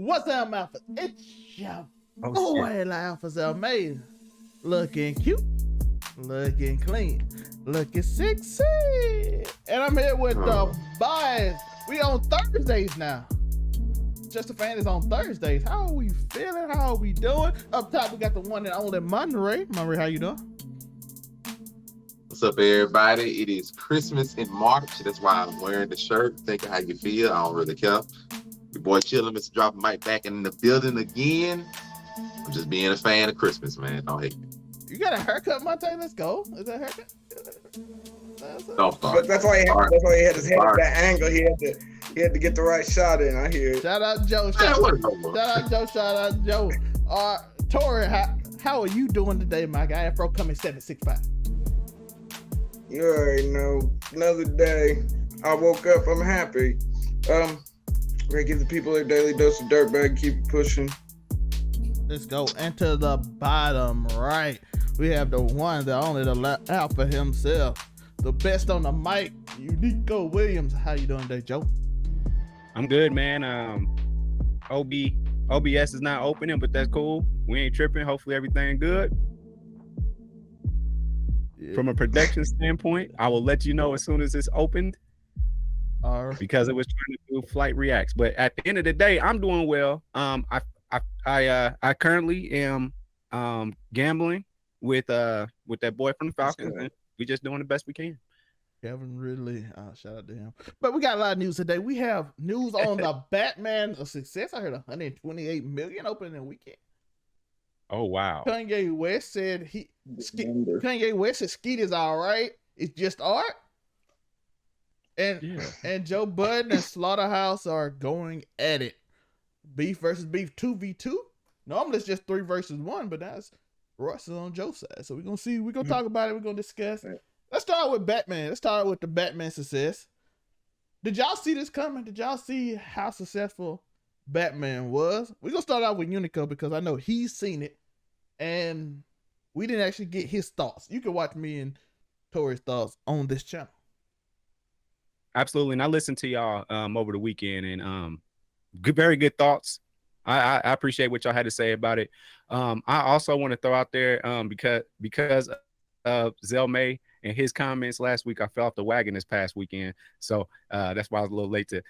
What's up, Alpha? It's your boy, Alpha May. Looking cute, looking clean, looking sexy. And I'm here with the boys. We on Thursdays now. Just a Fan is on Thursdays. How are we feeling? How are we doing? Up top, we got the one and only Monterey. Monterey, how you doing? What's up, everybody? It is Christmas in March. That's why I'm wearing the shirt. Think of how you feel. I don't really care. Your boy chilling, Mr. Drop Mike back in the building again. I'm just being a fan of Christmas, man. Don't hate me. You got a haircut, Monte? Let's go. Is that a haircut? Don't start. That's why he had his head at that angle. He had to get the right shot in. I hear it. Shout out Joe. Shout out Joe. Tori, how are you doing today, my guy? Afro coming 765. You already know. Another day. I woke up. I'm happy. We're gonna give the people their daily dose of dirtbag. Keep it pushing. Let's go. And to the bottom right, we have the one, the only, the Alpha himself, the best on the mic, Uniqo Williams. How you doing today, Joe? I'm good, man. OBS is not opening, but that's cool. We ain't tripping. Hopefully everything good. Yeah. From a production standpoint, I will let you know as soon as it's opened. Because it was trying to do flight reacts. But at the end of the day, I'm doing well. I currently am gambling with that boy from the Falcons, and we just doing the best we can. Kevin Ridley, shout out to him. But we got a lot of news today. We have news on the Batman of success. I heard 128 million opening weekend. Oh wow! Kanye West said Skete is all right. It's just art. And Joe Budden and SlaughterHouse are going at it. Beef versus beef 2v2. Normally it's just 3 versus 1, but that's Royce is on Joe's side. So we're gonna see. We're gonna talk about it. We're gonna discuss. Let's start with Batman. Let's start with the Batman success. Did y'all see this coming? Did y'all see how successful Batman was? We're gonna start out with Uniqo because I know he's seen it, and we didn't actually get his thoughts. You can watch me and Tori's thoughts on this channel. Absolutely, and I listened to y'all over the weekend, and very good thoughts. I appreciate what y'all had to say about it. I also want to throw out there because of Zell May and his comments last week, I fell off the wagon this past weekend, so that's why I was a little late to.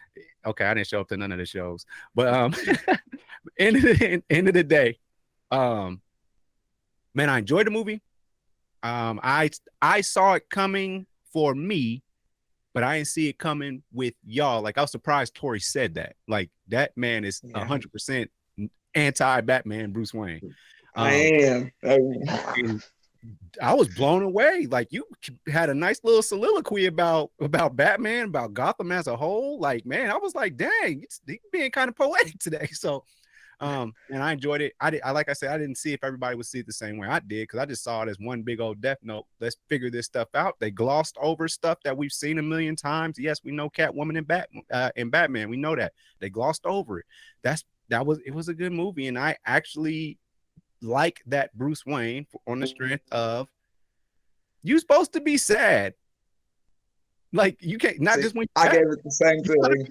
Okay, I didn't show up to none of the shows, but end of the day, man, I enjoyed the movie. I saw it coming for me. But I didn't see it coming with y'all. Like, I was surprised Tori said that. Like, that man is 100% anti-Batman Bruce Wayne. I am. I was blown away. Like, you had a nice little soliloquy about Batman, about Gotham as a whole. Like, man, I was like, dang, you're being kind of poetic today. So, and I enjoyed it. Like I said, I didn't see if everybody would see it the same way I did, because I just saw it as one big old death note. Let's figure this stuff out. They glossed over stuff that we've seen a million times. Yes, we know Catwoman and Batman. We know that. They glossed over it. It was a good movie, and I actually like that Bruce Wayne on the strength of you supposed to be sad. Like, you can't not just when I gave it the same feeling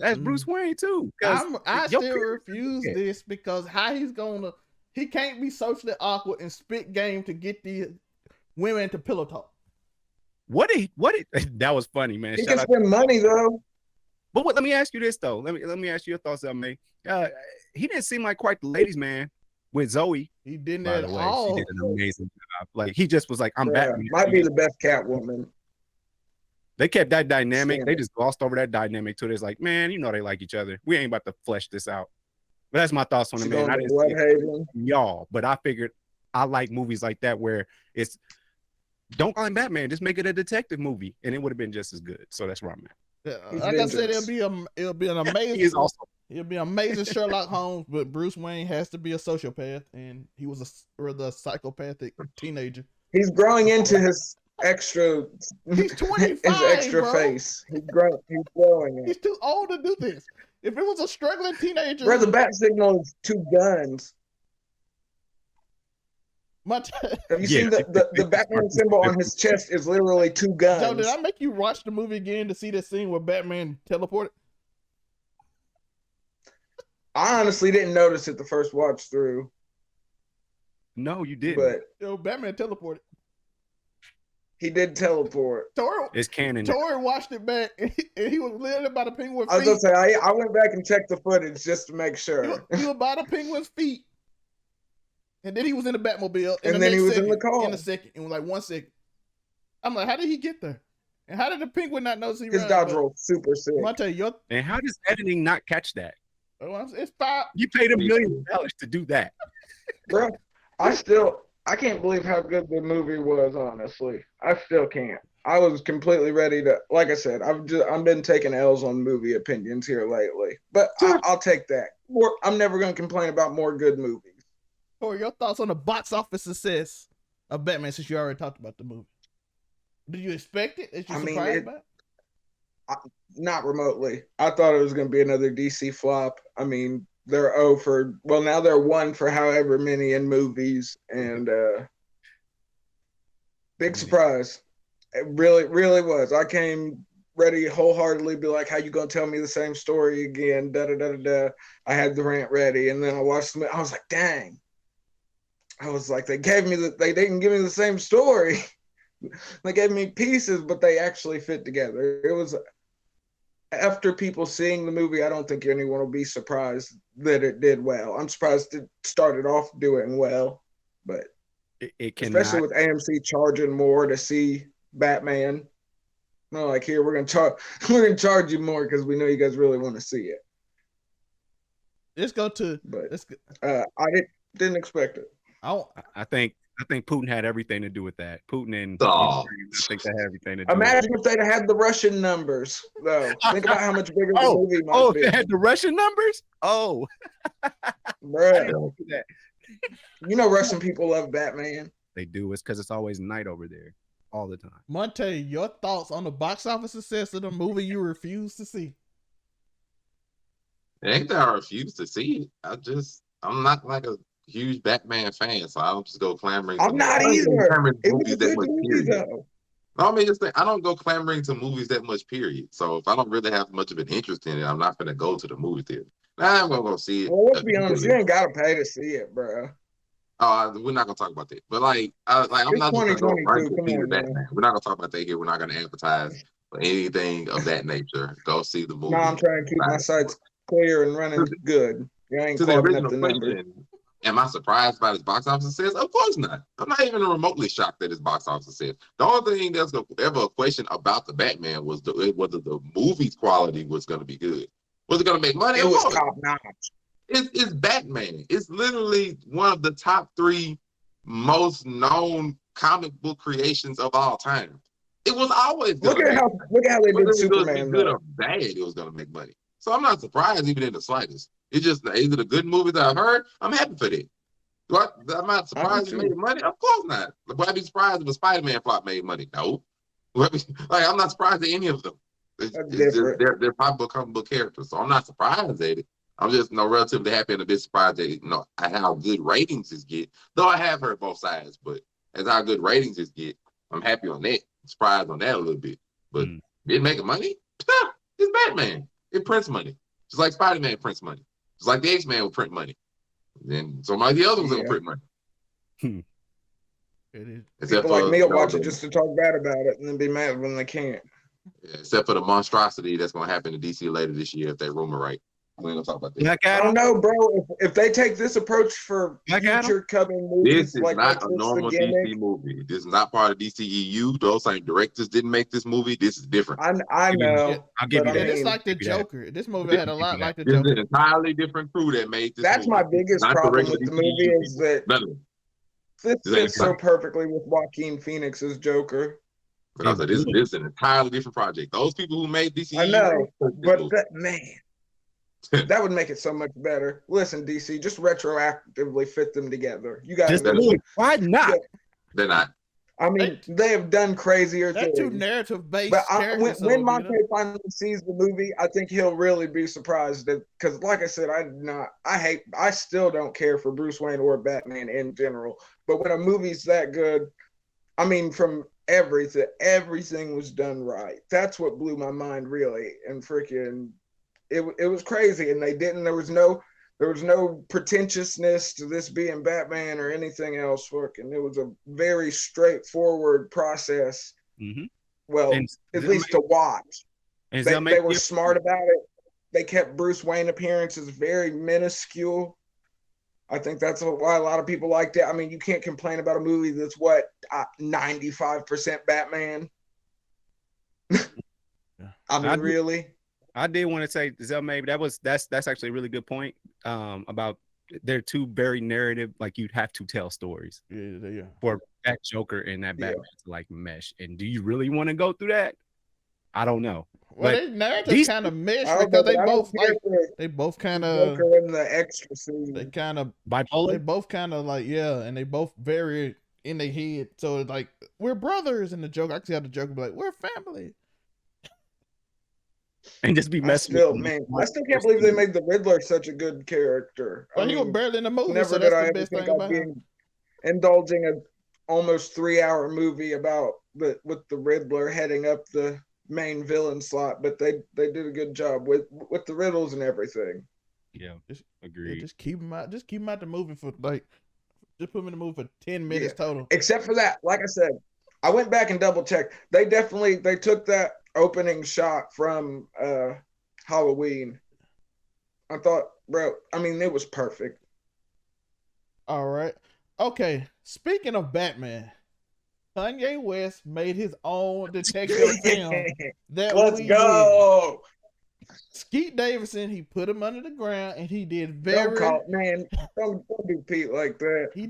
as Bruce Wayne too. I still refuse this because he can't be socially awkward and spit game to get the women to pillow talk. That was funny, man. He can spend money though. But let me ask you this though. Let me ask you your thoughts on me. He didn't seem like quite the ladies' man with Zoe. He didn't at all. She did an amazing job. Like, he just was like, I'm Batman. Might be the best Catwoman. They kept that dynamic. They just glossed over that dynamic too. It's like, man, you know they like each other. We ain't about to flesh this out. But that's my thoughts on it, man. I didn't see it y'all, but I figured I like movies like that where it's don't call him Batman, just make it a detective movie, and it would have been just as good. So that's where I'm at. Like I said, it'll be an amazing. It'll be amazing Sherlock Holmes, but Bruce Wayne has to be a sociopath, and he was a psychopathic teenager. He's growing into his extra. He's 25. His extra bro. Face. He's growing it. He's too old to do this. If it was a struggling teenager, where the bat signal is 2 guns. Have you seen the Batman symbol on his chest is literally 2 guns? Joe, did I make you watch the movie again to see that scene where Batman teleported? I honestly didn't notice it the first watch through. No, you didn't. But Yo, Batman teleported. he did teleport. It's canon. Tori watched it back, and he was literally by the penguin feet. I was gonna say I went back and checked the footage just to make sure. He was by the penguin's feet, and then he was in the Batmobile, and then he was in the car in a second, in like 1 second. I'm like, how did he get there? And how did the penguin not notice he His ran? dodge roll super sick. I'm gonna tell you, and how does editing not catch that? It's $5. You paid $1 million to do that, Bro, I can't believe how good the movie was, honestly. I still can't. I was completely ready to, like I said, I've been taking L's on movie opinions here lately. But I'll take that. I'm never going to complain about more good movies. Tori, your thoughts on the box office success of Batman, since you already talked about the movie? Did you expect it? Is you surprised by it? Not remotely. I thought it was going to be another DC flop. I mean, they're 0 for, well, now they're 1 for however many in movies, and big surprise. It really, really was. I came ready wholeheartedly to be like, how you gonna tell me the same story again? Da da da da da. I had the rant ready, and then I watched them. I was like, dang. I was like, they didn't give me the same story. They gave me pieces, but they actually fit together. It was, after people seeing the movie, I don't think anyone will be surprised that it did well. I'm surprised it started off doing well, but it can, especially with AMC charging more to see Batman. No, like, here we're gonna charge you more because we know you guys really want to see it. Let's go to. But I didn't expect it. I think Putin had everything to do with that. Putin and Oh. I think they had everything to do. Imagine if they'd had the Russian numbers, though. Think about how much bigger the movie might be. They had the Russian numbers? Oh. Bruh. You know Russian people love Batman. They do. It's because it's always night over there all the time. Monte, your thoughts on the box office success of the movie you refuse to see? It ain't that I refuse to see it. I'm not like a huge Batman fan, so I don't just go clamoring. I'm not either. It was a good movie, though. No, I mean, I don't go clamoring to movies that much, period. So if I don't really have much of an interest in it, I'm not going to go to the movie theater. Now I'm going to go see it. Well, let's be honest, you ain't got to pay to see it, bro. We're not going to talk about that. But I'm not just going to go right to see the Batman. We're not going to talk about that here. We're not going to advertise or anything of that nature. Go see the movie. No, I'm trying to keep my sites clear and running good. You ain't clogging up the numbers. Am I surprised by this box office success? Of course not. I'm not even remotely shocked that his box office success. The only thing that's ever a question about the Batman was whether the movie's quality was going to be good. Was it going to make money? It was top notch. It's Batman. It's literally one of the top 3 most known comic book creations of all time. It was always look at how they did Superman. Good or bad, it was going to make money. So I'm not surprised even in the slightest. It's just, is it a good movie that I've heard? I'm happy for that. I'm not surprised it made money. Of course not. Would I be surprised if a Spider-Man flop made money? No. I'm not surprised at any of them. They're popular comic book characters, so I'm not surprised at it. I'm just relatively happy and a bit surprised at how good ratings it get. Though I have heard both sides, but as how good ratings it get, I'm happy on that. Surprised on that a little bit. But it making money? It's Batman. It prints money. Just like Spider-Man prints money. Just like the X-Man will print money. Then somebody else will print money. It is. Except people like me will watch it just to talk bad about it and then be mad when they can't. Yeah, except for the monstrosity that's going to happen to DC later this year if that rumor right. We ain't gonna talk about that. I don't know, bro. If they take this approach for future coming movies, this is not a normal DC movie. This is not part of DCEU. Those same directors didn't make this movie. This is different. I know. I'll give you that. It's like the Joker. This movie had a lot like the Joker. This is an entirely different crew that made this. That's my biggest problem with the movie is that this fits so perfectly with Joaquin Phoenix's Joker. But I was like, this is an entirely different project. Those people who made DCEU, I know, but that would make it so much better. Listen, DC, just retroactively fit them together. You guys, why not? They're not. I mean, they have done crazier things. They're too narrative-based. But when Monte finally sees the movie, I think he'll really be surprised because, like I said, I still don't care for Bruce Wayne or Batman in general. But when a movie's that good, I mean, from everything was done right. That's what blew my mind, really, and freaking. It was crazy, and there was no There was no pretentiousness to this being Batman or anything else. Fucking, it was a very straightforward process. Mm-hmm. Well, And at least to watch. And They were smart about it. They kept Bruce Wayne appearances very minuscule. I think that's why a lot of people liked it. I mean, you can't complain about a movie that's 95% Batman. I mean, really. I did want to say, Zell, maybe that's actually a really good point. About they're two very narrative, like you'd have to tell stories. Yeah. For that Joker and that Batman to like mesh. And do you really want to go through that? I don't know. Well, they narratives kind of mesh because they both kind of Joker in the extra scene. They kind of bipolar. They both kind of like and they both very in their head. So it's like we're brothers in the Joker. I can see how the Joker be like we're family, and just be messing. I still can't believe they made the Riddler such a good character. Well, he was barely in the movie. Never so did that's I the ever best think thing about I'd be indulging an almost 3-hour movie about with the Riddler heading up the main villain slot, but they did a good job with the riddles and everything. Yeah, agreed. Yeah, just keep him out. Just keep him out the movie for just put him in the movie for 10 minutes total. Except for that, like I said, I went back and double checked. They took that opening shot from Halloween. I thought, bro, I mean, it was perfect. All right. Okay. Speaking of Batman, Kanye West made his own detective film. Let's go. Skete Davidson, he put him under the ground, and he did don't do Pete like that. He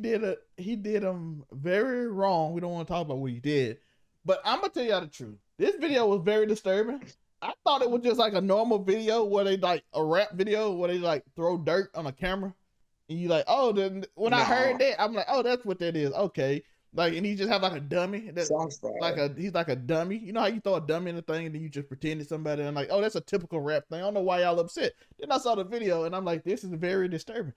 did him very wrong. We don't want to talk about what he did, but I'm gonna tell y'all the truth. This video was very disturbing. I thought it was just like a normal video where they like a rap video where they like throw dirt on a camera, and you like, oh, then when I heard that, I'm like, oh, that's what that is. Okay. Like, and he just have like a dummy. He's like a dummy. You know how you throw a dummy in the thing and then you just pretend it's somebody and like, oh, that's a typical rap thing. I don't know why y'all upset. Then I saw the video and I'm like, this is very disturbing.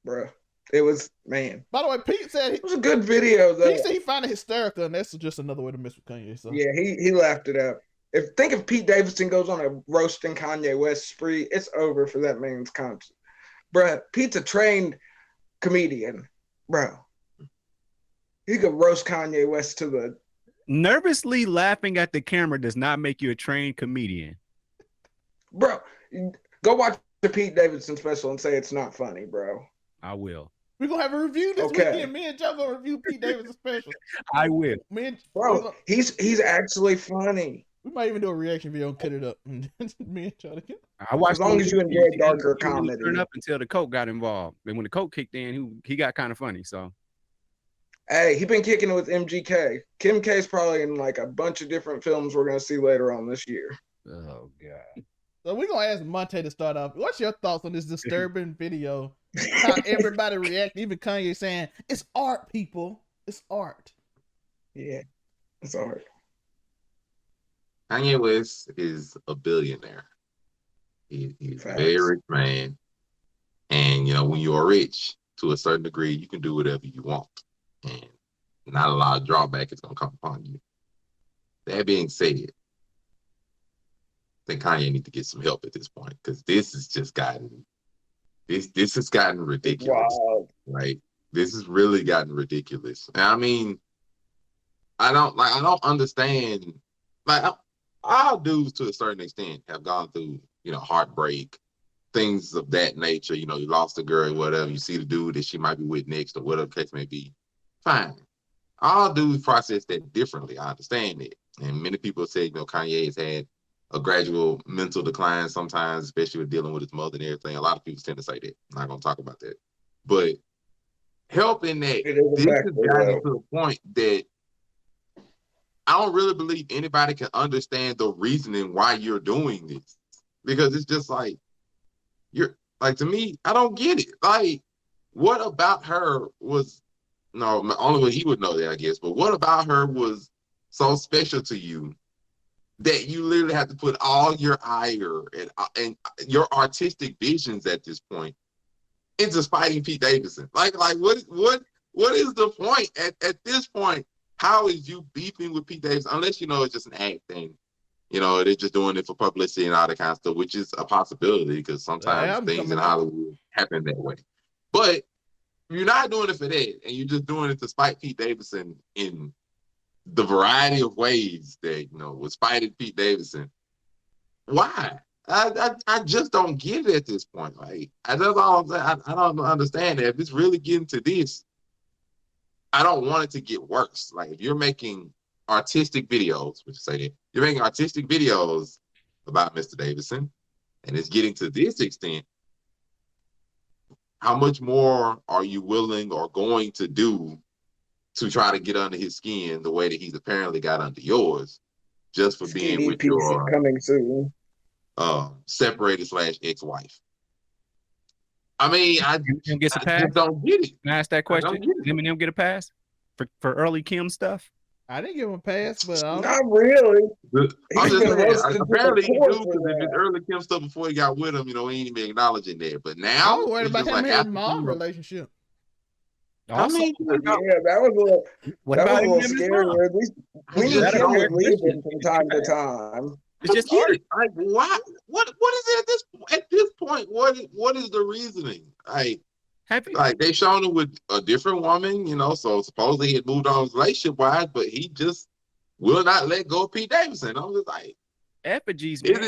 Bruh. It was, man. By the way, Pete said it was a good video though. Pete said he found it hysterical, and that's just another way to mess with Kanye. So yeah, he laughed it up. If Pete Davidson goes on a roasting Kanye West spree, it's over for that man's conscience. Bruh, Pete's a trained comedian, bro. He could roast Kanye West to the nervously laughing at the camera does not make you a trained comedian. Bro, go watch the Pete Davidson special and say it's not funny, bro. I will. We're gonna have a review this weekend. Me and Joe gonna review Pete Davidson special. I will. He's actually funny. We might even do a reaction video and cut it up. Me and Joe again. I watched as long as you enjoy darker comedy. Turn up until the coke got involved. And when the coke kicked in, he got kind of funny. So, hey, he been kicking it with MGK. Kim K's probably in like a bunch of different films we're gonna see later on this year. Oh God. So we're gonna ask Monte to start off. What's your thoughts on this disturbing video? How everybody react, even Kanye saying it's art, people. It's art. Yeah, it's art. Kanye West is a billionaire. He's a very rich man. And, you know, when you're rich, to a certain degree, you can do whatever you want. And not a lot of drawback is going to come upon you. That being said, I think Kanye needs to get some help at this point because this has just gotten, this has gotten ridiculous. Wow. Right? This has really gotten ridiculous. And I mean, I don't understand, like, all dudes to a certain extent have gone through, you know, heartbreak, things of that nature. You know, you lost a girl, whatever. You see the dude that she might be with next, or whatever the case may be. Fine. All dudes process that differently. I understand it. And many people say, you know, Kanye has had a gradual mental decline sometimes, especially with dealing with his mother and everything. A lot of people tend to say that. I'm not going to talk about that. But helping that, this has gotten to the point that I don't really believe anybody can understand the reasoning why you're doing this. Because it's just like, to me, I don't get it. Like, what about her was, no, only way he would know that, I guess, but what about her was so special to you that you literally have to put all your ire and your artistic visions at this point into fighting Pete Davidson? Like what is the point at this point? How is you beefing with Pete Davidson? Unless you know it's just an act thing. You know, they're just doing it for publicity and all that kind of stuff, which is a possibility because sometimes album things in coming out. Hollywood happen that way. But if you're not doing it for that, and you're just doing it to spite Pete Davidson in the variety of ways that, you know, was spited Pete Davidson, why? I just don't get it at this point. Like, that's all I'm saying. I don't understand that. If it's really getting to this, I don't want it to get worse. Like, if you're making artistic videos, which say that you're making artistic videos about Mr. Davidson, and it's getting to this extent, how much more are you willing or going to do to try to get under his skin the way that he's apparently got under yours, just for being with your coming soon. Separated / ex-wife? I mean, I just don't get it. Can I ask that question? Did Eminem get a pass for early Kim stuff? I didn't give him a pass, but not really. I'm just saying, apparently he do, because if it's early Kim stuff before he got with him, you know, he ain't even acknowledging that. But now, I was worried about him and his mom relationship. I mean, yeah, that was a little scary. At least we need to leave him from time to time. It's just like, why? What is it at this point? What is the reasoning? Like they shown him with a different woman, you know. So supposedly he had moved on relationship wise, but he just will not let go of Pete Davidson. I'm just like, effigies. Is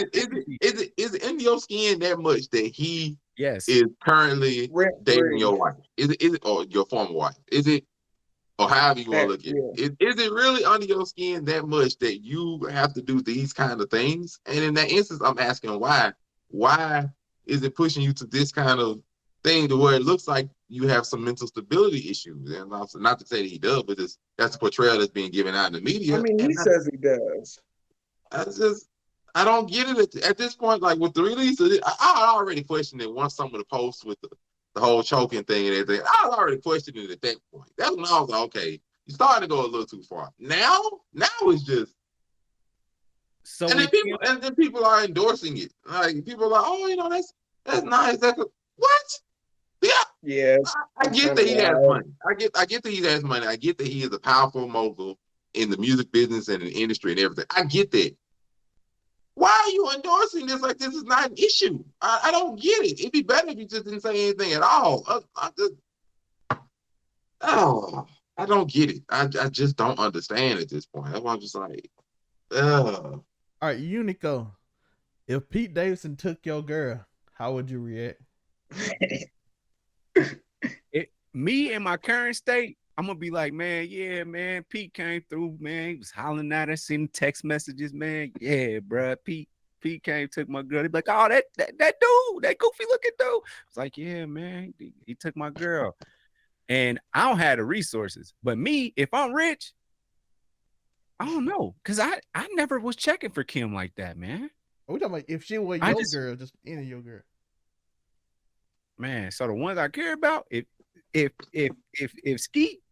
it in your skin that much that he is currently dating your wife? Is it or your former wife? Is it, or however you want to look at it? Is it really under your skin that much that you have to do these kind of things? And in that instance, I'm asking why. Why is it pushing you to this kind of thing to where it looks like you have some mental stability issues? And also, not to say that he does, but that's the portrayal that's being given out in the media. I mean, he says he does. I don't get it at this point. Like with the release of it, I already questioned it once some of the posts with the whole choking thing and everything. I was already questioning it at that point. That's when I was like, okay, you're starting to go a little too far. Now it's just. So and then people are endorsing it. Like people are like, oh, you know, that's nice. What? Yeah. I get that he has money. I get that he has money. I get that he is a powerful mogul in the music business and in the industry and everything. I get that. Why are you endorsing this like this is not an issue? I don't get it. It'd be better if you just didn't say anything at all. I don't get it. I just don't understand at this point. That's why I'm just like, All right, Uniqo. If Pete Davidson took your girl, how would you react? Me in my current state, I'm gonna be like, man, yeah, man, Pete came through, man. He was hollering at us, sending text messages, man. Yeah, bro, Pete came, took my girl. He'd be like, oh, that dude, that goofy looking dude. It's like, yeah, man, he took my girl. And I don't have the resources. But me, if I'm rich, I don't know, because I never was checking for Kim like that, man. We talking about if she was your girl, just any of your girl. Man, so the ones I care about, if Skete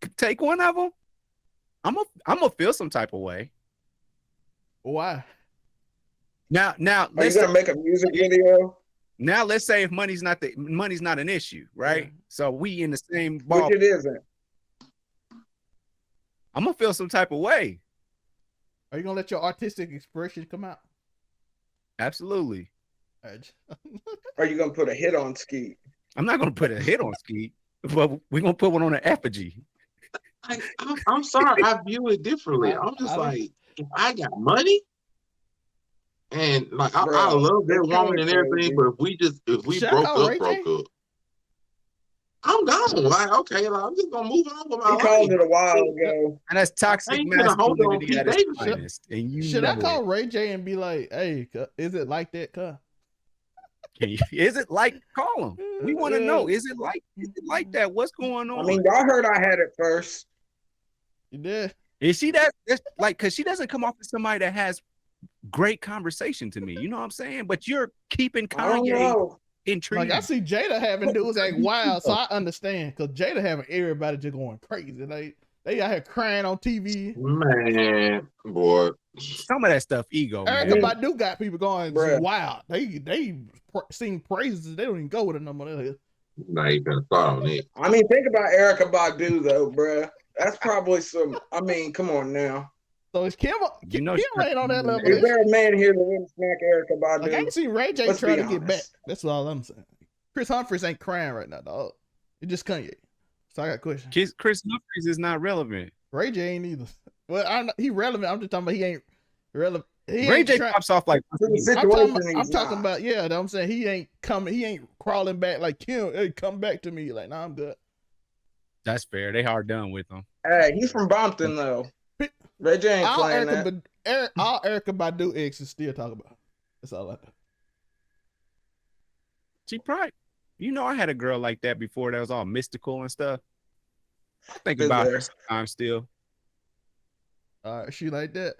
could take one of them, I'm gonna feel some type of way. Why? Now, are you gonna make a music video? Now, let's say if money's not an issue, right? Yeah. So we in the same ball. Which it isn't. I'm gonna feel some type of way. Are you gonna let your artistic expression come out? Absolutely. Are you gonna put a hit on Skete? I'm not gonna put a hit on Skete, but we're gonna put one on an effigy. I'm sorry, I view it differently. I'm just like, if I got money, and like I love that woman and everything, but if we broke up, I'm gone. Like, okay, like, I'm just gonna move on with my life. He called it a while ago, and that's toxic masculinity at its finest. Should I call Ray J and be like, "Hey, is it like that, cuz?" Is it like, call him? We want to know. Is it like that? What's going on? I mean, y'all heard I had it first. You did. Is she that? Like, because she doesn't come off as somebody that has great conversation to me. You know what I'm saying? But you're keeping Kanye intrigued. Like I see Jada having dudes act wild, so I understand, because Jada having everybody just going crazy. They out here crying on TV. Man, boy. Some of that stuff, ego. Erykah Badu got people going wild. They sing praises. They don't even go with it no more. Not even thought on it. I mean, think about Erykah Badu though, bruh. That's probably some. I mean, come on now. So is Kim? You know, Kim ain't on that level. Is there a man here that wouldn't smack Erica Badu? Like I ain't seen Ray J Let's trying be to get back. honest. That's all I'm saying. Chris Humphries ain't crying right now, dog. It's just Kanye. So I got a question. Chris Humphries is not relevant. Ray J ain't either. Well, he relevant. I'm just talking about he ain't relevant. Ray J pops off like I'm talking about I'm saying he ain't coming. He ain't crawling back like Kim. Hey, come back to me. Like, nah, I'm good. That's fair. They hard done with him. Hey, he's from Bompton though. Ray J ain't playing that. All Erica Badu exes still talk about. That's all I know. She probably, I had a girl like that before that was all mystical and stuff. I think about her sometimes still. She like that.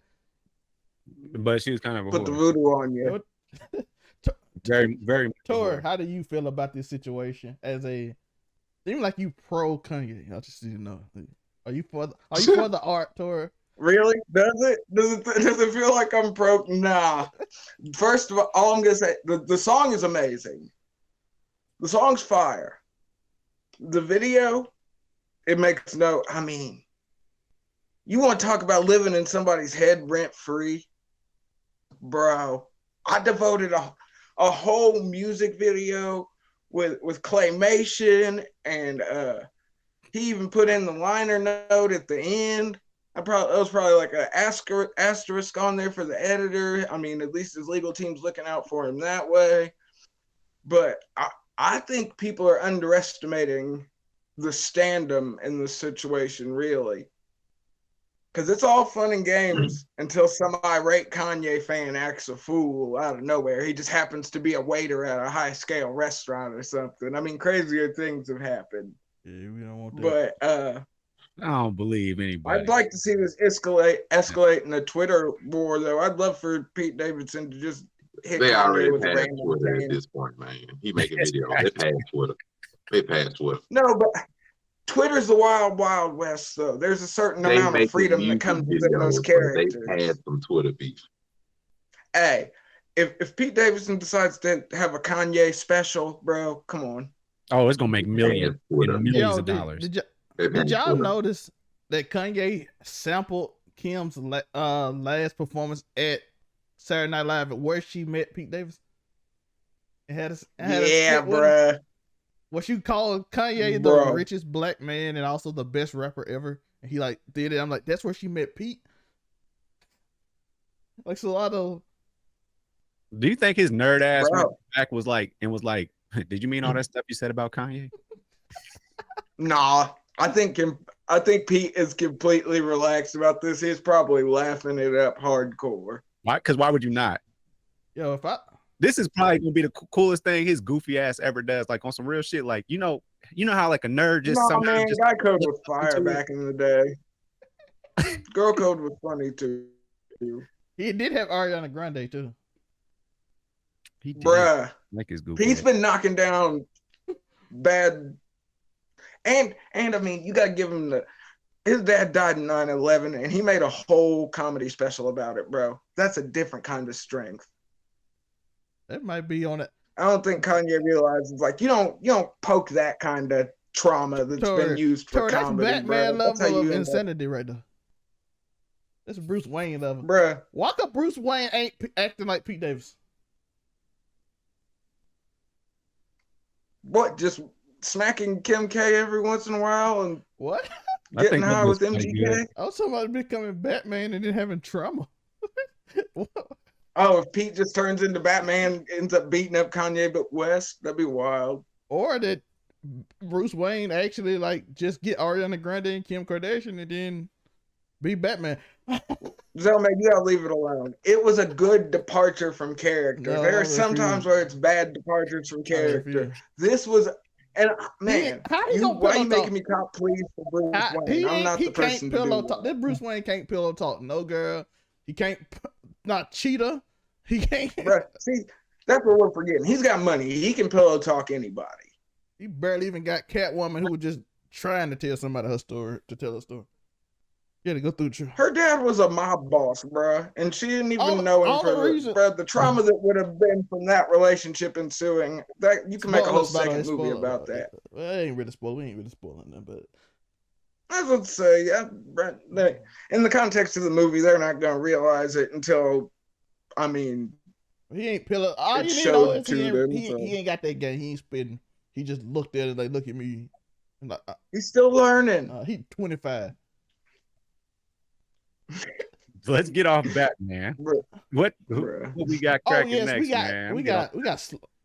But she was kind of a Put the whore. voodoo on you. Very, very. Tor, how do you feel about this situation? Seem like you pro Kanye. I just need to know. Are you for the art, Tor? Really? Does it feel like I'm pro? Nah. First of all I'm gonna say the song is amazing. The song's fire. The video, it makes no. I mean, you want to talk about living in somebody's head rent free, bro? I devoted a whole music video with claymation, and he even put in the liner note at the end. That was probably like an asterisk on there for the editor. I mean, at least his legal team's looking out for him that way. But I think people are underestimating the stand-up in this situation, really. Because it's all fun and games until some irate Kanye fan acts a fool out of nowhere. He just happens to be a waiter at a high-scale restaurant or something. I mean, crazier things have happened. Yeah, we don't want that. But I don't believe anybody. I'd like to see this escalate in a Twitter war, though. I'd love for Pete Davidson to just hit They Kanye already with a passed random Twitter thing. at this point, man. He making videos. They passed Twitter. They passed Twitter. No, but Twitter's the wild, wild west, though. There's a certain amount of freedom that comes with those characters. They had some Twitter beef. Hey, if Pete Davidson decides to have a Kanye special, bro, come on. Oh, it's gonna make millions of dollars. Did y'all notice that Kanye sampled Kim's last performance at Saturday Night Live where she met Pete Davidson? Yeah, bruh. What you call Kanye the richest black man and also the best rapper ever. And he like did it. I'm like, that's where she met Pete. Like, so a lot of. Do you think his nerd ass went back was like, did you mean all that stuff you said about Kanye? Nah, I think Pete is completely relaxed about this. He's probably laughing it up hardcore. Why? Because why would you not? Yo, this is probably gonna be the coolest thing his goofy ass ever does. Like on some real shit. Like you know how like a nerd just man, guy code was fire back in the day. Girl code was funny too. He did have Ariana Grande too. He did. Bruh, like his goofy. Pete's been knocking down bad, and I mean you gotta give him his dad died in 9/11 and he made a whole comedy special about it, bro. That's a different kind of strength. That might be on it. I don't think Kanye realizes like you don't poke that kind of trauma that's been used for comedy. That's Batman bro. level of insanity right there. That's Bruce Wayne level. Bruh. Why come Bruce Wayne ain't acting like Pete Davidson? What, just smacking Kim K every once in a while and what? Getting high with MGK? I was talking about becoming Batman and then having trauma. Oh, if Pete just turns into Batman, ends up beating up Kanye West, that'd be wild. Or that Bruce Wayne actually like just get Ariana Grande and Kim Kardashian and then be Batman. Zelman, you gotta leave it alone. It was a good departure from character. No, there are some times where it's bad departures from character. This was, and man, why are you making me cop please for Bruce Wayne? I'm not the person to do that. This Bruce Wayne can't pillow talk no girl. He can't not cheetah. He can't. Bruh, see, that's what we're forgetting. He's got money. He can pillow talk anybody. He barely even got Catwoman who was just trying to tell somebody her story to tell her story. You had to go through. Her dad was a mob boss, bruh, and she didn't even know him for the trauma that would have been from that relationship ensuing. That you can make a whole second movie about that. Well, I ain't really spoiling. We ain't really spoiling them, but I would say, yeah, in the context of the movie, they're not going to realize it until, I mean, He ain't pillar. All it's you need to know showed is to them. he ain't got that game. He ain't spitting. He just looked at it like, look at me. Like, He's still learning. he 25. Let's get off Batman. Bruh. What Bruh. we got cracking next, we got man? we got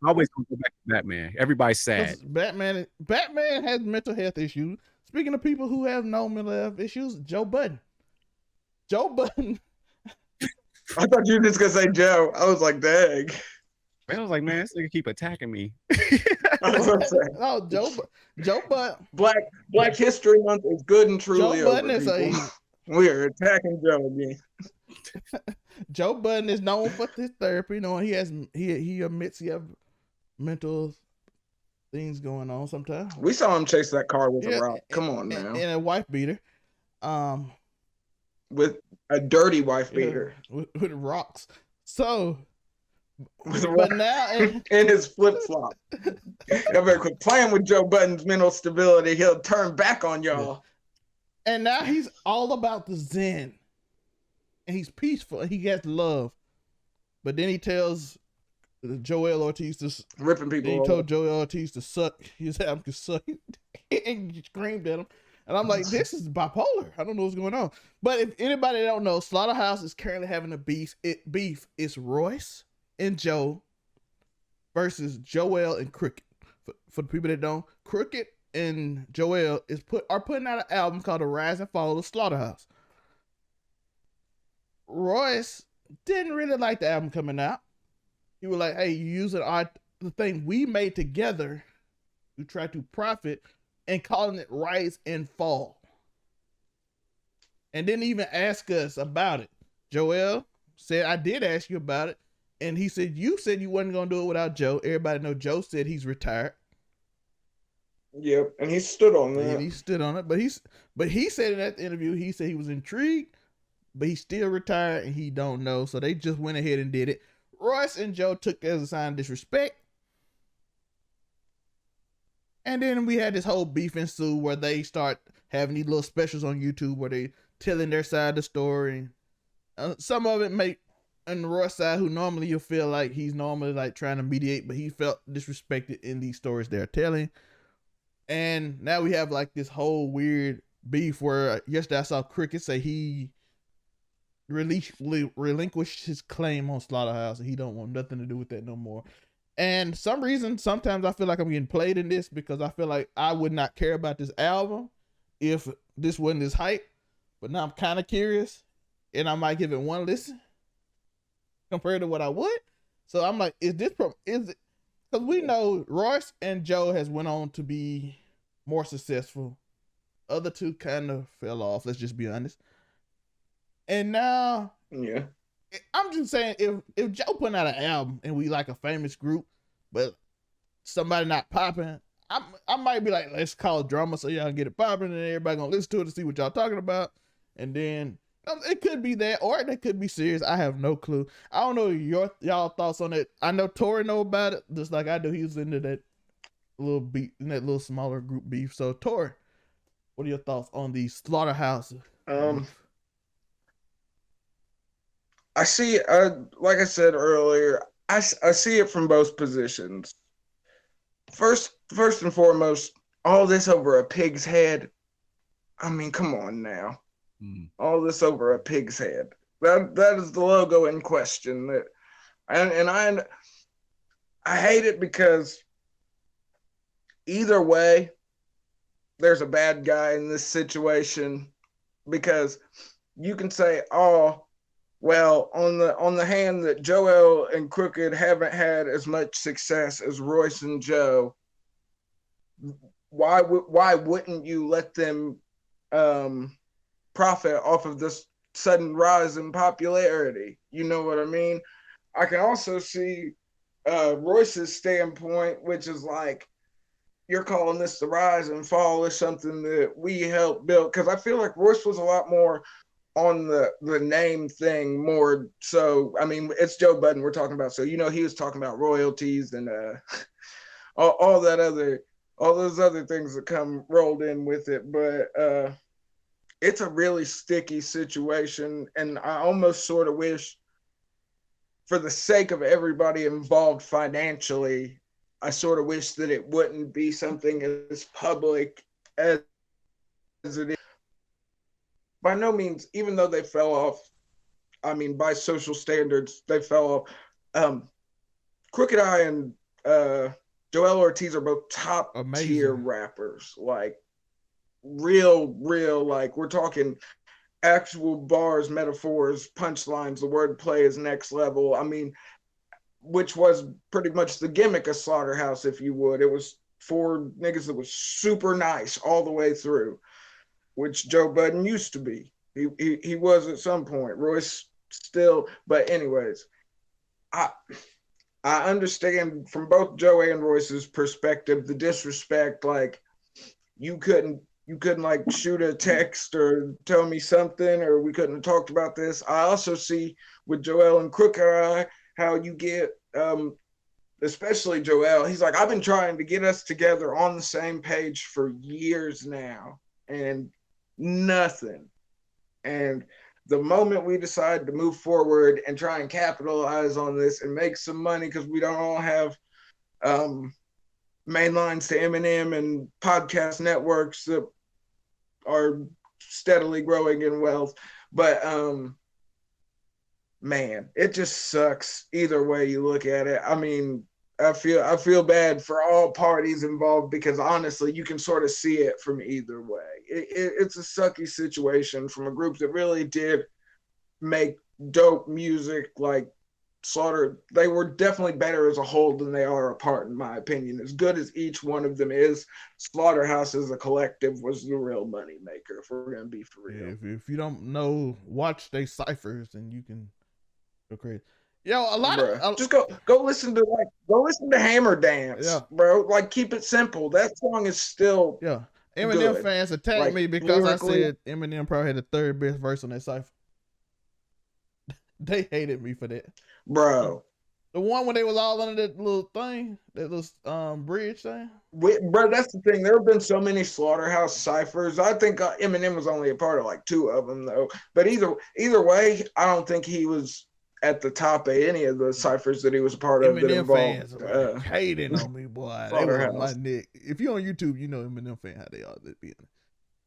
always gonna go back to Batman. Everybody's sad. Batman has mental health issues. Speaking of people who have no mental health issues, Joe Budden. I thought you were just gonna say Joe. I was like, dang. Man, I was like, man, this nigga keep attacking me. Oh, Joe Budden. Black History Month is good and truly Joe Budden over. We are attacking Joe again. Joe Budden is known for his therapy. You know, he admits he have mental things going on sometimes. We saw him chase that car with a rock. Come on now. And a wife beater. With a dirty wife beater. With rocks. So but now in his flip flop. Y'all better quit playing with Joe Budden's mental stability. He'll turn back on y'all. And now he's all about the Zen. And he's peaceful and he gets love. But then he tells Joel Ortiz to ripping people. He told Joel Ortiz to suck. His album could suck. And he screamed at him. And I'm like, this is bipolar. I don't know what's going on. But if anybody don't know, Slaughterhouse is currently having a beef. It's Royce and Joe versus Joel and Crooked. For the people that don't, Crooked and Joel are putting out an album called The Rise and Fall of Slaughterhouse. Royce didn't really like the album coming out. He was like, hey, you using the thing we made together to try to profit and calling it Rise and Fall. And didn't even ask us about it. Joel said, I did ask you about it. And he said, you said you wasn't going to do it without Joe. Everybody know Joe said he's retired. Yep, and he stood on that. And he stood on it. But he said in that interview, he said he was intrigued, but he's still retired and he don't know. So they just went ahead and did it. Royce and Joe took it as a sign of disrespect. And then we had this whole beef ensue where they start having these little specials on YouTube where they telling their side of the story. Some of it make on the Royce side, who normally you'll feel like he's normally like trying to mediate, but he felt disrespected in these stories they're telling. And now we have like this whole weird beef where yesterday I saw Cricket say he relinquished his claim on Slaughterhouse and he don't want nothing to do with that no more. And some reason, sometimes I feel like I'm getting played in this because I feel like I would not care about this album if this wasn't his hype. But now I'm kind of curious and I might give it one listen compared to what I would. So I'm like, is it? Because we know Royce and Joe has went on to be more successful. Other two kind of fell off. Let's just be honest. And now, yeah, I'm just saying, if Joe putting out an album and we like a famous group, but somebody not popping, I might be like, let's call it drama so y'all get it popping and everybody gonna listen to it to see what y'all talking about. And then it could be that, or it could be serious. I have no clue. I don't know y'all thoughts on it. I know Tori know about it, just like I do. He was into that little beef, in that little smaller group beef. So Tori, what are your thoughts on the Slaughterhouse? I see, like I said earlier, I see it from both positions. First and foremost, all this over a pig's head. I mean, come on now. All this over a pig's head. That is the logo in question. That, and I hate it because either way, there's a bad guy in this situation, because you can say, oh, well, on the hand that Joel and Crooked haven't had as much success as Royce and Joe, why wouldn't you let them profit off of this sudden rise in popularity? You know what I mean? I can also see Royce's standpoint, which is like, you're calling this the rise and fall is something that we helped build. Because I feel like Royce was a lot more on the name thing more. So, I mean, it's Joe Budden we're talking about. So, you know, he was talking about royalties and all those other things that come rolled in with it. But it's a really sticky situation, and I almost sort of wish, for the sake of everybody involved financially, I sort of wish that it wouldn't be something as public as it is. By no means, even though they fell off, I mean, by social standards, they fell off. Crooked I and Joell Ortiz are both top tier rappers. Like, real, like, we're talking actual bars, metaphors, punchlines. The wordplay is next level. I mean, which was pretty much the gimmick of SlaughterHouse, if you would. It was four niggas that was super nice all the way through, which Joe Budden used to be. He was at some point. Royce still, but anyways, I understand from both Joe and Royce's perspective the disrespect. Like, you couldn't like shoot a text or tell me something, or we couldn't have talked about this. I also see with Joell and Crooked how you get, especially Joell, he's like, I've been trying to get us together on the same page for years now, and nothing. And the moment we decide to move forward and try and capitalize on this and make some money, because we don't all have main lines to Eminem and podcast networks that are steadily growing in wealth. But man, it just sucks either way you look at it. I mean, I feel bad for all parties involved, because honestly, you can sort of see it from either way. It's a sucky situation from a group that really did make dope music. Like Slaughter, they were definitely better as a whole than they are apart, in my opinion. As good as each one of them is, SlaughterHouse as a collective was the real money maker, if we're gonna be for real. Yeah, if you don't know, watch they ciphers and you can go crazy. Yo, a lot of just go listen to Hammer Dance, yeah, bro. Like, keep it simple. That song is still Eminem good. fans attacked me because lyrically, I said Eminem probably had the third best verse on that cipher. They hated me for that, bro. The one when they was all under that little thing, that little bridge thing. Bro, that's the thing. There have been so many SlaughterHouse ciphers. I think Eminem was only a part of like 2 of them, though. But either way, I don't think he was at the top of any of the ciphers that he was a part of. Eminem fans are hating on me, boy. They were on my neck. If you're on YouTube, you know Eminem fan how they are.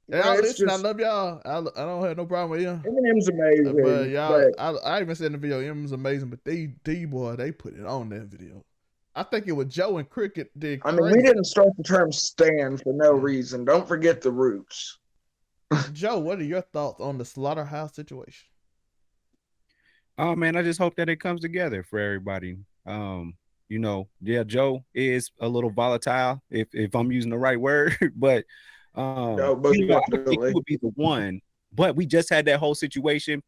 And I listen, I love y'all. I don't have no problem with y'all. Eminem's amazing. But y'all, I even said in the video, Eminem's amazing. But they put it on that video. I think it was Joe and Cricket did. I mean, we didn't start the term "stan" for no reason. Don't forget the roots. Joe, what are your thoughts on the SlaughterHouse situation? Oh man, I just hope that it comes together for everybody. You know, yeah, Joe is a little volatile, if I'm using the right word, but he would be the one. But we just had that whole situation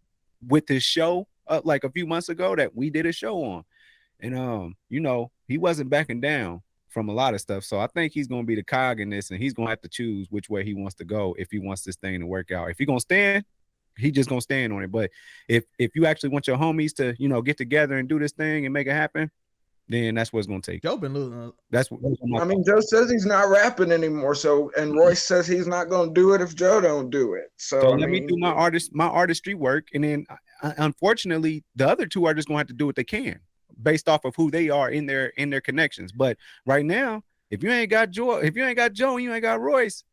with this show like a few months ago that we did a show on, and you know, he wasn't backing down from a lot of stuff. So I think he's gonna be the cog in this, and he's gonna have to choose which way he wants to go if he wants this thing to work out. If he's gonna stand, he just gonna stand on it. But if you actually want your homies to, you know, get together and do this thing and make it happen, then that's what it's gonna take. Joe been losing. That's what I mean. Joe says he's not rapping anymore. So, and Royce says he's not gonna do it if Joe don't do it. So let me do my artistry work, and then unfortunately, the other two are just gonna have to do what they can based off of who they are in their connections. But right now, if you ain't got Joe, and you ain't got Royce.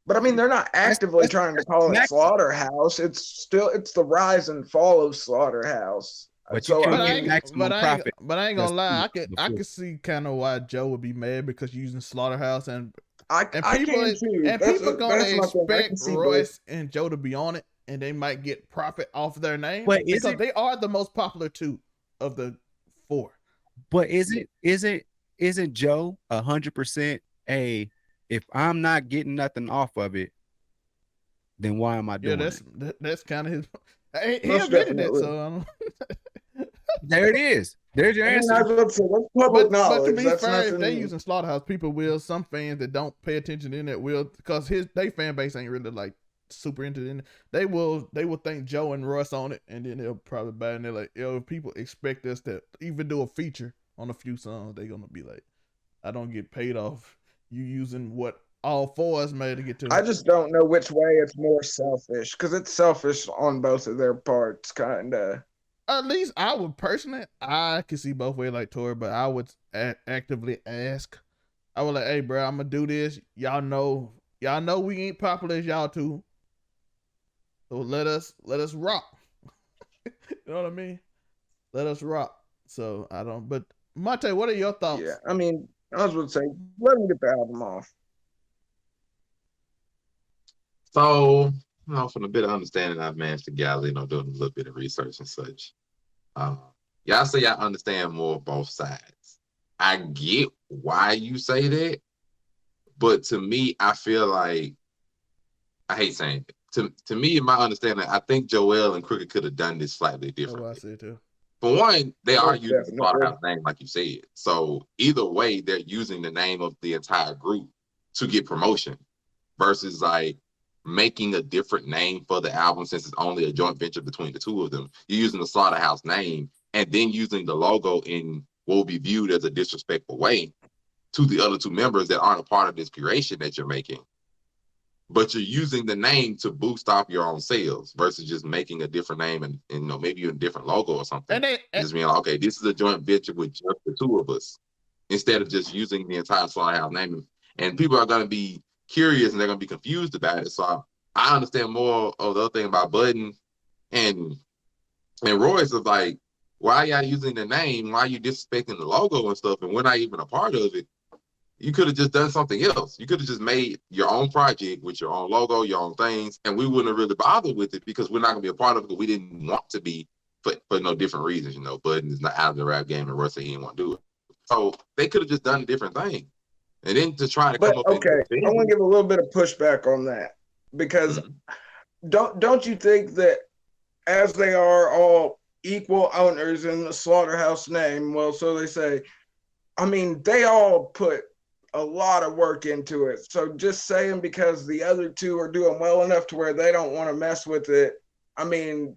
But I mean, they're not actively trying to call it Slaughterhouse. It's the rise and fall of Slaughterhouse. But so, I ain't gonna lie. I could see kind of why Joe would be mad because you're using Slaughterhouse and people gonna expect Royce and Joe to be on it, and they might get profit off their name because they are the most popular 2 of the 4. But isn't Joe 100% if I'm not getting nothing off of it, then why am I doing it? That's kind of his. He admitted it, so there it is. There's your answer. Public knowledge. But to be fair, if they using Slaughterhouse, people will. Some fans that don't pay attention to it will, because they fan base ain't really like super into it. They will think Joe and Royce on it, and then they'll probably buy it. And they're like, yo, if people expect us to even do a feature on a few songs, they're gonna be like, I don't get paid off you using what all four of us made to get to. I just don't know which way it's more selfish, because it's selfish on both of their parts, kind of. At least I would personally, I can see both ways like Tori, but I would actively ask. I was like, hey, bro, I'm gonna do this. Y'all know we ain't popular as y'all two. So let us rock. You know what I mean? Let us rock. So I don't. But Monte, what are your thoughts? Yeah, I mean, I was going to say, let him get the album off. So, from a bit of understanding I've managed to gather, doing a little bit of research and such. Y'all say y'all understand more of both sides. I get why you say that, but to me, I feel like I hate saying it. To me, in my understanding, I think Joell and Crooked could have done this slightly differently. That's what I say too. For one, they are using the Definitely. SlaughterHouse name, like you said. So either way, they're using the name of the entire group to get promotion versus like making a different name for the album since it's only a joint venture between the two of them. You're using the SlaughterHouse name and then using the logo in what will be viewed as a disrespectful way to the other two members that aren't a part of this curation that you're making. But you're using the name to boost off your own sales versus just making a different name and maybe a different logo or something. And just being like, okay, this is a joint venture with just the two of us, instead of just using the entire SlaughterHouse name. And people are going to be curious and they're going to be confused about it. So I understand more of the other thing about Budden and Royce of like, why are y'all using the name? Why are you disrespecting the logo and stuff? And we're not even a part of it. You could have just done something else. You could have just made your own project with your own logo, your own things, and we wouldn't have really bothered with it because we're not going to be a part of it. We didn't want to be for no different reasons. Budden is not out of the rap game and Russ said he didn't want to do it. So they could have just done a different thing. And then to try to come up okay, I want to give a little bit of pushback on that because don't you think that as they are all equal owners in the SlaughterHouse name, well, so they say, I mean, they all put a lot of work into it. So just saying because the other two are doing well enough to where they don't want to mess with it, I mean,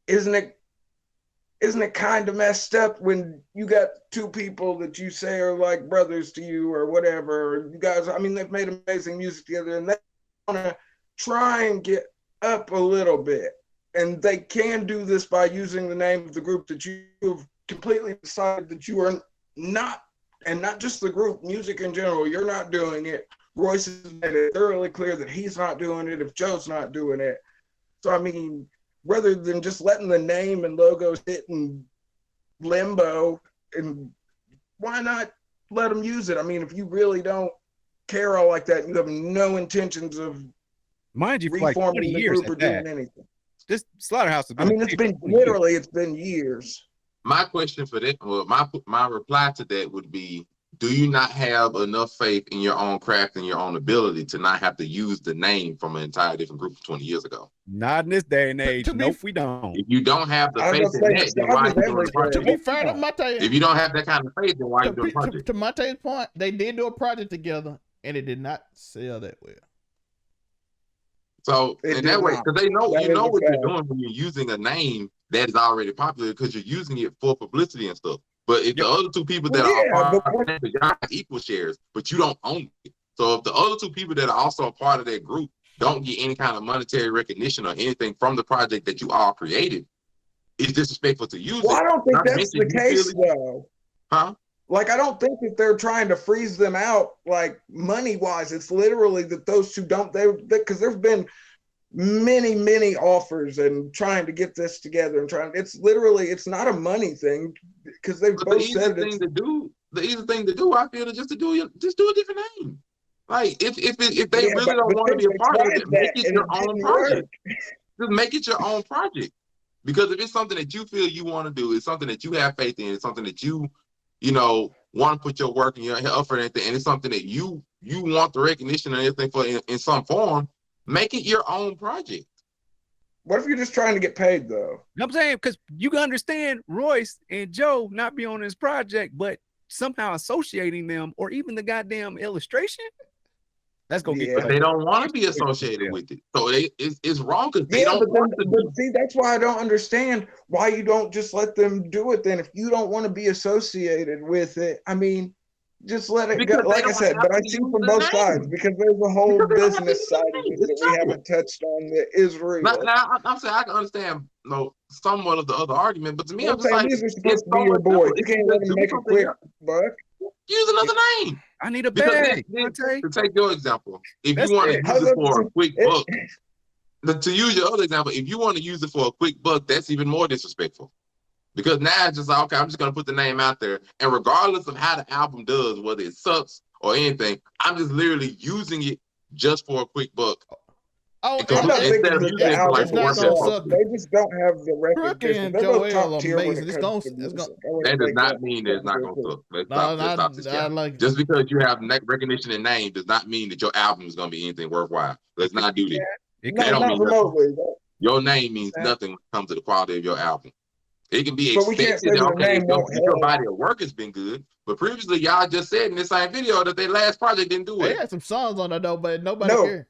isn't it kind of messed up when you got two people that you say are like brothers to you or whatever? You guys, I mean, they've made amazing music together and they want to try and get up a little bit. And they can do this by using the name of the group that you've completely decided that you are not, and not just the group, music in general, you're not doing it. Royce has made it thoroughly clear that he's not doing it if Joe's not doing it. So, I mean, rather than just letting the name and logo sit in limbo, and why not let them use it? I mean, if you really don't care all like that, and you have no intentions of mind you, for like 20 the years group or doing anything. This SlaughterHouse has been, I mean, it's been literally, it's been years. My question for that, well, my reply to that would be, do you not have enough faith in your own craft and your own ability to not have to use the name from an entire different group 20 years ago? Not in this day and age. Nope, we don't. If you don't have the faith in that, then why are you doing the project? To be fair to Mate, if you don't have that kind of faith, then why are you doing the project? To Mate's point, they did do a project together, and it did not sell that well. So in that way, because they know you know what you're doing when you're using a name that is already popular because you're using it for publicity and stuff. But if the other two people that are part of it, y'all have equal shares, but you don't own it. So if the other two people that are also a part of that group don't get any kind of monetary recognition or anything from the project that you all created, it's disrespectful to use it. I don't think that's the case, though. Huh? Like, I don't think that they're trying to freeze them out, like, money-wise. It's literally that those two don't, because there's been many offers and trying to get this together and it's literally, it's not a money thing because they've both said the easy thing to do, I feel, is just do a different name. Like, if they really don't want to be a part of it, make it your own project. Just make it your own project. Because if it's something that you feel you want to do, it's something that you have faith in, it's something that you want to put your work and your effort into, and it's something that you want the recognition and everything for in some form, make it your own project. What if you're just trying to get paid, though? You know what I'm saying? Because you can understand Royce and Joe not be on this project, but somehow associating them or even the goddamn illustration, that's going to get. But they don't want to be associated with it. So it's wrong because they don't want to. But see, that's why I don't understand why you don't just let them do it then. If you don't want to be associated with it, I mean, Just let it Because go. they Like I don't said, have but I to see use from the both name. sides because there's a whole Because they don't have to business use the side of name. it It's that we simple. haven't touched on that is real. Now, I'm saying I can understand, somewhat of the other argument, but to me, I'm I'm just saying like, these are it's supposed to be so your much simpler. boys. You If you can't let just them do make a something quick else, buck. use another name. I need a Because bag. to take your example, if That's you want to it. use it for a quick It- buck, to use your other example, if you want to use it for a quick buck, that's even more disrespectful. Because now it's just like, okay, I'm just gonna put the name out there, and regardless of how the album does, whether it sucks or anything, I'm just literally using it just for a quick buck. Oh, I'm not Instead thinking of that using the it for like it's album for not work gonna that's itself, supposed suck. to be. they just don't have the Crook recognition. and They're both Joel top are tier when amazing. it It's comes gonna, to it's gonna. music. I wouldn't That does take not mean that it's not gonna suck. Let's stop this I cap. like. Just because you have recognition and name does not mean that your album is gonna be anything worthwhile. Let's not do that. It That No, don't not mean nothing. remotely. Your name means nothing when it comes to the quality of your album. It can be But we can't expected say that, that the okay, name won't if your help. body of work has been good, but previously y'all just said in this same video that their last project didn't do They it. had some songs on it though, but nobody No. cared.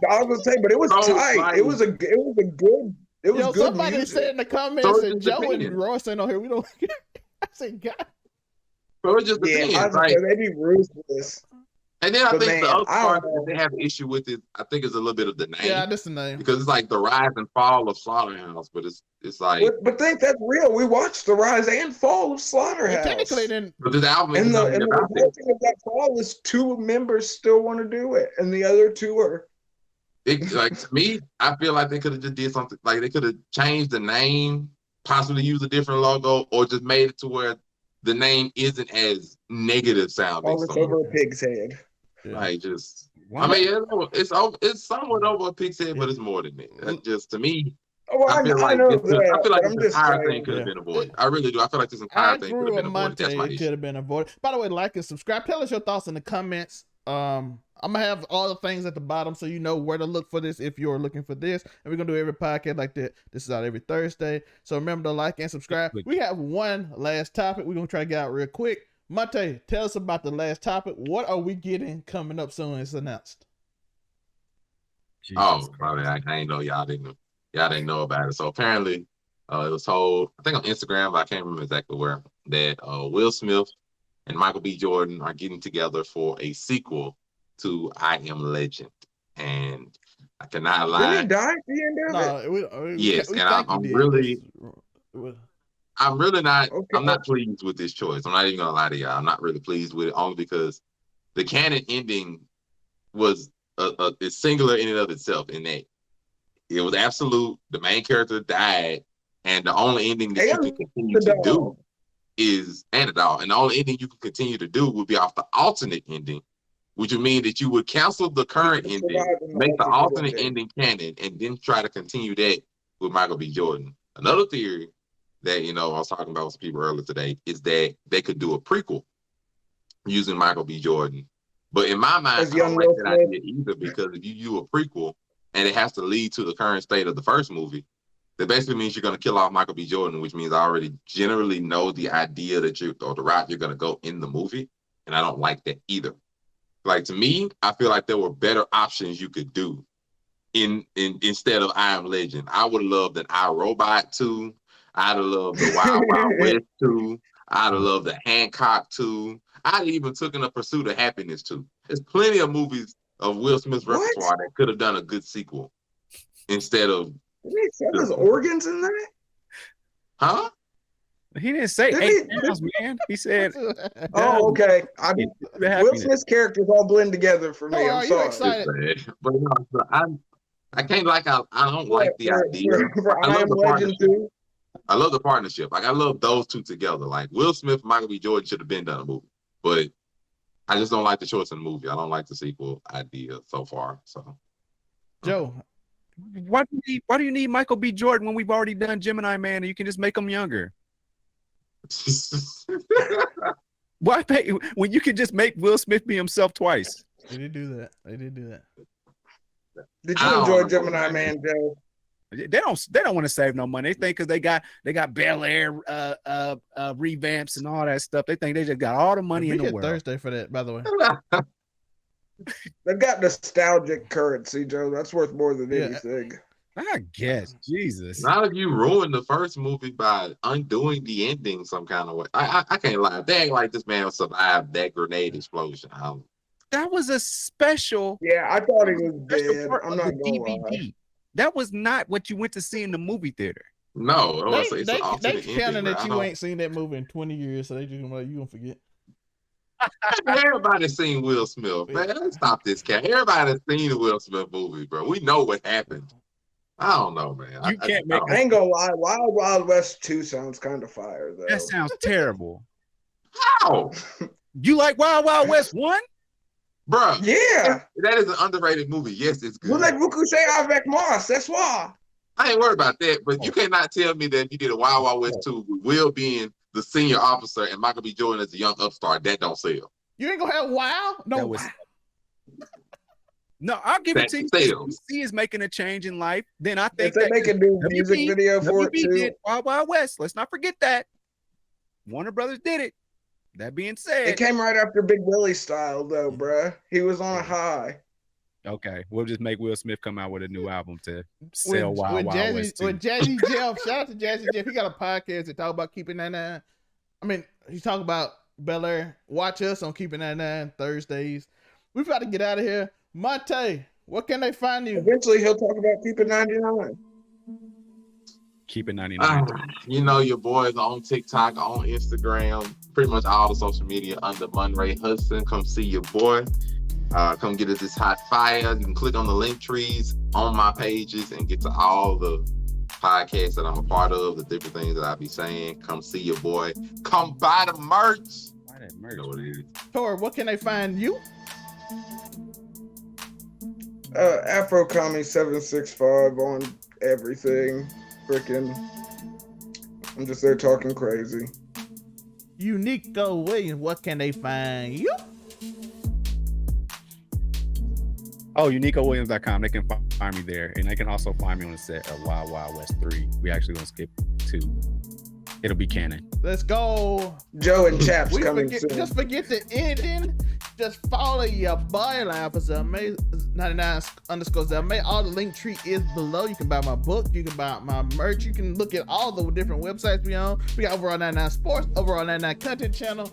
I was gonna say, but it was So, tight. like, It was good. It was good Somebody music. said in the So comments it that just Joe depends. and Royce ain't on here. We don't care. I said, God. So it just Yeah, depends. I was Like, gonna say they be ruthless. and then I But think the man, other I part don't that know. they have an issue with it, I think, is a little bit of the name. Yeah, that's the name. Because it's like the rise and fall of SlaughterHouse, but it's like, But think that's real. We watched the rise and fall of SlaughterHouse. Technically, then but this album And isn't the gonna be about that. reporting of that fall is two members still want to do it, and the other two are. Like, to me, I feel like they could have just did something. Like, they could have changed the name, possibly used a different logo, or just made it to where the name isn't as negative sounding. All it's over a pig's head. Like, just, Why? I mean, it's somewhat over a pig's head, but it's more than that. Just, to me, Oh, I feel like know this I'm just entire saying. thing could have Yeah. been avoided. I really do. I feel like this I entire thing could agree have with been avoided. That's my Monte. It could issue. have been avoided. By the way, like and subscribe. Tell us your thoughts in the comments. I'm gonna have all the things at the bottom so you know where to look for this if you're looking for this. And we're gonna do every podcast like that. This is out every Thursday. So remember to like and subscribe. We have one last topic we're gonna try to get out real quick. Monte, tell us about the last topic. What are we getting coming up soon? It's announced. Probably I ain't know y'all didn't know about it. So apparently, it was told, I think on Instagram, but I can't remember exactly where, that Will Smith and Michael B. Jordan are getting together for a sequel to I Am Legend. And I cannot lie. Didn't he die at the end of it? Yes, and I'm really not. Okay. I'm not pleased with this choice. I'm not even gonna lie to y'all. I'm not really pleased with it, only because the canon ending was it's singular in and of itself. In that it was absolute. The main character died, and the only ending that you can continue to do is and the only ending you can continue to do would be off the alternate ending, which would mean that you would cancel the current ending, make the alternate ending canon, and then try to continue that with Michael B. Jordan. Another theory that I was talking about with some people earlier today is that they could do a prequel using Michael B. Jordan. But in my mind, I don't like that idea either, because if you do a prequel and it has to lead to the current state of the first movie, that basically means you're going to kill off Michael B. Jordan, which means I already generally know the idea that or the route you're going to go in the movie. And I don't like that either. Like, to me, I feel like there were better options you could do instead of I Am Legend. I would have loved an iRobot 2. I'd have loved the Wild Wild West 2. I'd have loved the Hancock 2. I'd even taken A Pursuit of Happiness 2. There's plenty of movies of Will Smith's repertoire that could have done a good sequel instead of. Did he sell his organs in that? Huh? He didn't say pounds, man. He said. Oh, okay. Will Smith's characters all blend together for me. I'm sorry. Excited? But I can't I don't like the idea. I Am Legend too. I love the partnership. Like, I love those two together. Like, Will Smith, Michael B. Jordan should have been done a movie, but I just don't like the choice in the movie. I don't like the sequel idea so far. So, Joe, why do you need Michael B. Jordan when we've already done Gemini Man and you can just make him younger? Why pay when you can just make Will Smith be himself twice? They did do that. Did you enjoy Gemini Man, Joe? They don't want to save no money. They think because they got Bel Air revamps and all that stuff. They think they just got all the money in the world. Thursday for that, by the way. They've got nostalgic currency, Joe. That's worth more than anything. I guess. Jesus. Not if you ruined the first movie by undoing the ending some kind of way. I can't lie. They act like this man survived that grenade explosion. That was a special. Yeah, I thought he was special dead. part I'm of not the gonna lie. DVD. That was not what you went to see in the movie theater. No, I was They say it's an alternate counting ending, that bro. you ain't seen that movie in 20 years, so they just gonna be like, you gonna forget. Everybody's seen Will Smith, man. Let's stop this cat. Everybody's seen the Will Smith movie, bro. We know what happened. I don't know, man. You can't make I ain't gonna lie. Wild Wild West 2 sounds kind of fire though. That sounds terrible. How, You like Wild Wild West 1? bro? Yeah. That is an underrated movie. Yes, it's good. Vous êtes couché avec moi, c'est soir. I ain't worried about that, but you cannot tell me that you did a Wild Wild West 2 with Will being the senior officer and Michael B. Jordan as a young upstart. That don't sell. You ain't gonna have Wow? No, That was- Wow. No, I'll give it to you. That If sells. DC is making a change in life, then I think If they make a new music video for it WB too. did Wild Wild West. Let's not forget that. Warner Brothers did it. That being said, It came right after Big Willie style though, bruh. He was on a high. okay, we'll just make Will Smith come out with a new album to sell Wild Wild Jazzy, West 2. with Jazzy Jeff, shout out to Jazzy Jeff. He got a podcast that talk about Keeping 99. I mean, he talk about Bel Air. Watch us on Keeping 99 Thursdays. We've got to get out of here. Monte, where can they find you? Eventually he'll talk about keeping 99. Keep it 99. You know, your boys on TikTok, on Instagram, pretty much all the social media under Monray Hudson. Come see your boy. Come get us this hot fire. You can click on the link trees on my pages and get to all the podcasts that I'm a part of, the different things that I be saying. Come see your boy. Come buy the merch. Why that You merch? know what it is. Tor, where can they find you? Afro Commie 765 on everything. Freaking, I'm just there talking crazy. Uniqo Williams, where can they find you? Oh, UnicoWilliams.com. They can find me there. And they can also find me on the set of Wild Wild West 3. We actually gonna skip 2. It'll be canon. Let's go. Joe and Chaps coming soon. Just forget the ending. Just follow your byline for Zelmay 99 underscore Zelmay. All the link tree is below. You can buy my book. You can buy my merch. You can look at all the different websites we on. We got Overall 99 Sports, Overall 99 Content Channel.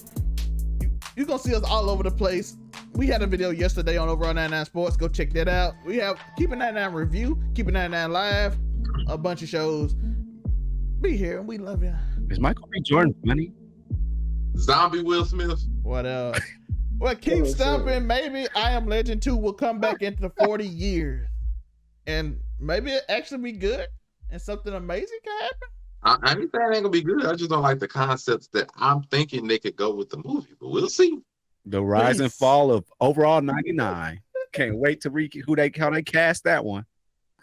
You're gonna see us all over the place. We had a video yesterday on Overall 99 Sports. Go check that out. We have Keep It 99 Review, Keep It 99 Live, a bunch of shows. Be here. We love you. Is Michael B. Jordan funny? Zombie Will Smith. What else? Well, keep stomping. Maybe I Am Legend 2 will come back into 40 years. And maybe it actually be good and something amazing can happen. I ain't saying it ain't gonna be good. I just don't like the concepts that I'm thinking they could go with the movie, but we'll see. The rise and Peace. fall of Overall 99. Can't wait to how they cast that one.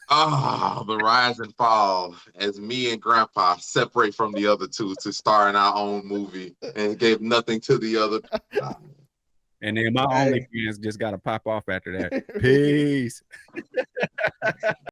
Oh, the rise and fall as me and Grandpa separate from the other two to star in our own movie and gave nothing to the other. And then my OnlyFans just got to pop off after that. Peace.